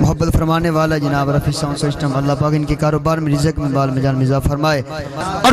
मोहब्बत फरमाने वाला जनाब रफी साउंड सिस्टम। अल्लाह पाक इनके कारोबार में, रिज़्क़ में, बाल में, जान में इज़ाफ़ा फरमाए। और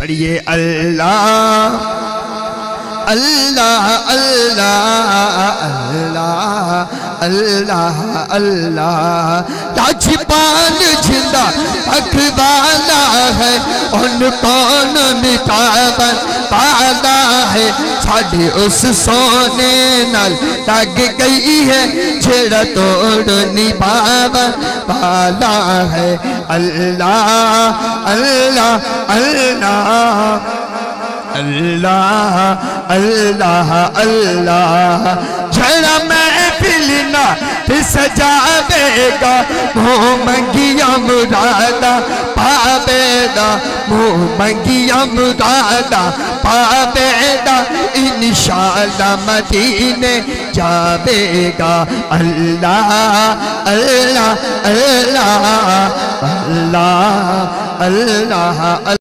पढ़िए अल्लाह अल्लाह अल्लाह अल्लाह अल्लाह राजपाल जिंदा अखबाला है उन कौन मिटावन पाला है साढ़े उस सोने नाल लग गई है छेड़ा तोड़ निभावन पाला है। अल्लाह अल्लाह अल्लाह अल्लाह अल्लाह अल्लाह जरा महफिल ना सजावेगा मुँह मंगिया मुरादा पावेगा मुँह मंगिया मुरादा पावेगा इंशाअल्लाह मदीने जावेगा। अल्लाह अल्लाह अल्लाह अल्लाह अल्लाह।